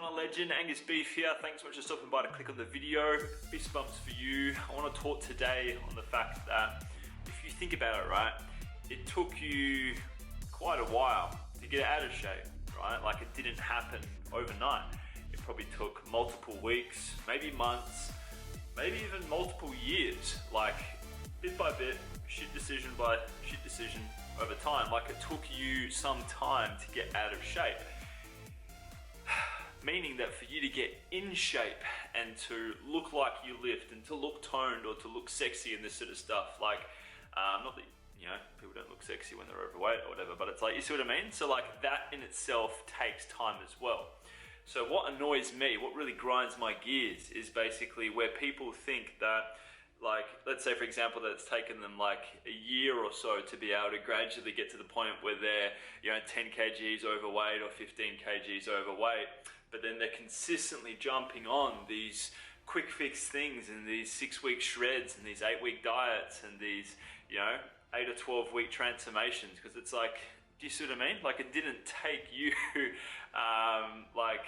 going on, legend? Angus Beef here. Thanks so much for stopping by to click on the video. Fist bumps for you. I want to talk today on the fact that if you think about it, right, it took you quite a while to get out of shape, right? Like, it didn't happen overnight. It probably took multiple weeks, maybe months, maybe even multiple years, like bit by bit, shit decision by shit decision over time. Like, it took you some time to get out of shape. Meaning that for you to get in shape and to look like you lift and to look toned or to look sexy and this sort of stuff, like, not that, you know, people don't look sexy when they're overweight or whatever, but it's like, you see what I mean? So like, that in itself takes time as well. So what annoys me, what really grinds my gears, is basically where people think that, like, let's say for example that it's taken them like a year or so to be able to gradually get to the point where they're, you know, 10 kgs overweight or 15 kgs overweight, but then they're consistently jumping on these quick fix things and these 6-week shreds and these 8-week diets and these, you know, 8 or 12-week transformations, because it's like, do you see what I mean? Like, it didn't take you, like,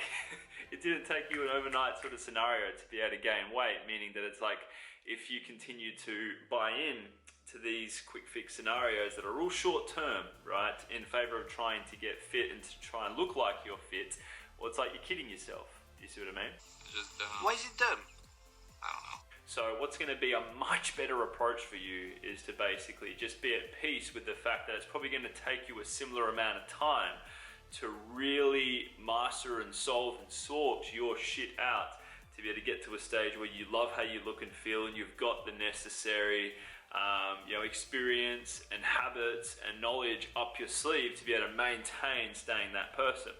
it didn't take you an overnight sort of scenario to be able to gain weight, meaning that it's like, if you continue to buy in to these quick fix scenarios that are all short term, right, in favor of trying to get fit and to try and look like you're fit, well, it's like you're kidding yourself. Do you see what I mean? Just dumb. Why is it dumb? I don't know. So what's going to be a much better approach for you is to basically just be at peace with the fact that it's probably going to take you a similar amount of time to really master and solve and sort your shit out, to be able to get to a stage where you love how you look and feel and you've got the necessary you know, experience and habits and knowledge up your sleeve to be able to maintain staying that person.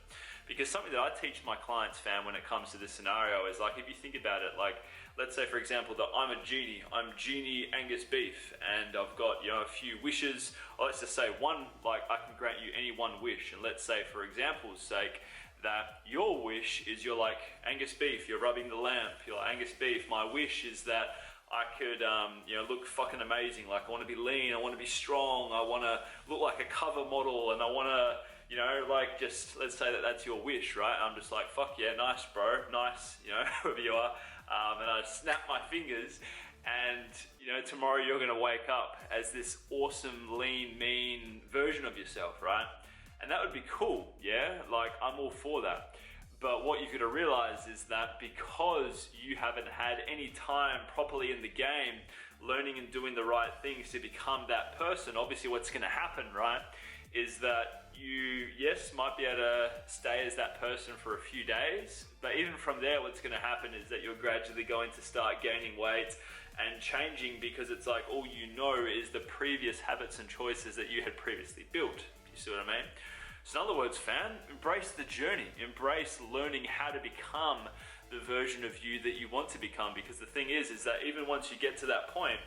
Because something that I teach my clients, fam, when it comes to this scenario is, like, if you think about it, like, let's say for example that I'm Genie Angus Beef, and I've got, you know, a few wishes, or let's just say one, like, I can grant you any one wish, and let's say for example's sake that your wish is, you're like Angus Beef, you're rubbing the lamp, you're like, Angus Beef, my wish is that I could, you know, look fucking amazing. Like, I want to be lean, I want to be strong, I want to look like a cover model, and I want to, you know, like, just, let's say that that's your wish, right? I'm just like, fuck yeah, nice bro, nice, you know, whoever you are. And I snap my fingers, and, you know, tomorrow you're going to wake up as this awesome, lean, mean version of yourself, right? And that would be cool, yeah? Like, I'm all for that. But what you've got to realize is that because you haven't had any time properly in the game learning and doing the right things to become that person, obviously what's going to happen, right, is that you, yes, might be able to stay as that person for a few days, but even from there, what's going to happen is that you're gradually going to start gaining weight and changing, because it's like all you know is the previous habits and choices that you had previously built. You see what I mean? So in other words, fam, embrace the journey, embrace learning how to become the version of you that you want to become, because the thing is that even once you get to that point,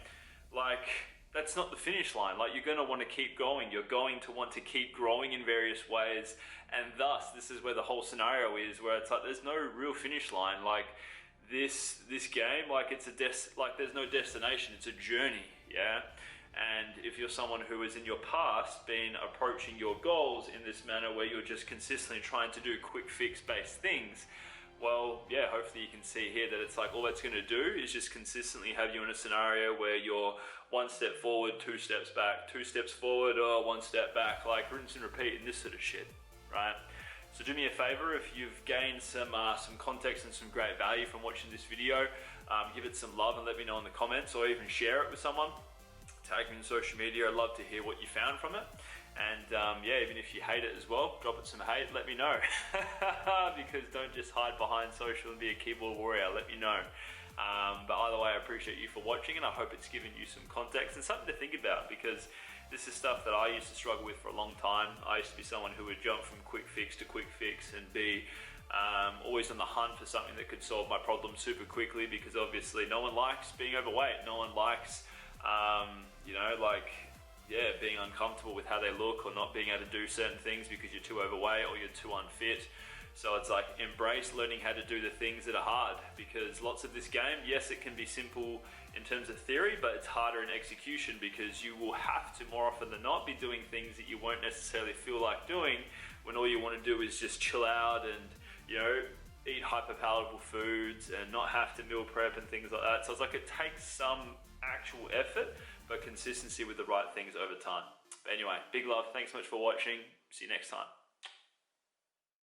like, that's not the finish line. Like, you're going to want to keep going. You're going to want to keep growing in various ways. And thus, this is where the whole scenario is, where it's like, there's no real finish line. Like, this game, like, it's like, there's no destination. It's a journey, yeah? And if you're someone who has in your past been approaching your goals in this manner where you're just consistently trying to do quick fix based things, well, yeah, hopefully you can see here that it's like, all that's going to do is just consistently have you in a scenario where you're 1 step forward, 2 steps back, 2 steps forward, or 1 step back, like rinse and repeat and this sort of shit, right? So do me a favor, if you've gained some context and some great value from watching this video, give it some love and let me know in the comments, or even share it with someone. Tag me on social media. I'd love to hear what you found from it. And yeah, even if you hate it as well, drop it some hate, let me know. Because don't just hide behind social and be a keyboard warrior, let me know. But either way, I appreciate you for watching, and I hope it's given you some context and something to think about, because this is stuff that I used to struggle with for a long time. I used to be someone who would jump from quick fix to quick fix and be always on the hunt for something that could solve my problem super quickly, because obviously no one likes being overweight. No one likes, you know, like, yeah, being uncomfortable with how they look or not being able to do certain things because you're too overweight or you're too unfit. So it's like, embrace learning how to do the things that are hard, because lots of this game, yes, it can be simple in terms of theory, but it's harder in execution, because you will have to more often than not be doing things that you won't necessarily feel like doing, when all you want to do is just chill out and, you know, eat hyper-palatable foods and not have to meal prep and things like that. So it's like it takes some actual effort, but consistency with the right things over time. But anyway, big love. Thanks so much for watching. See you next time.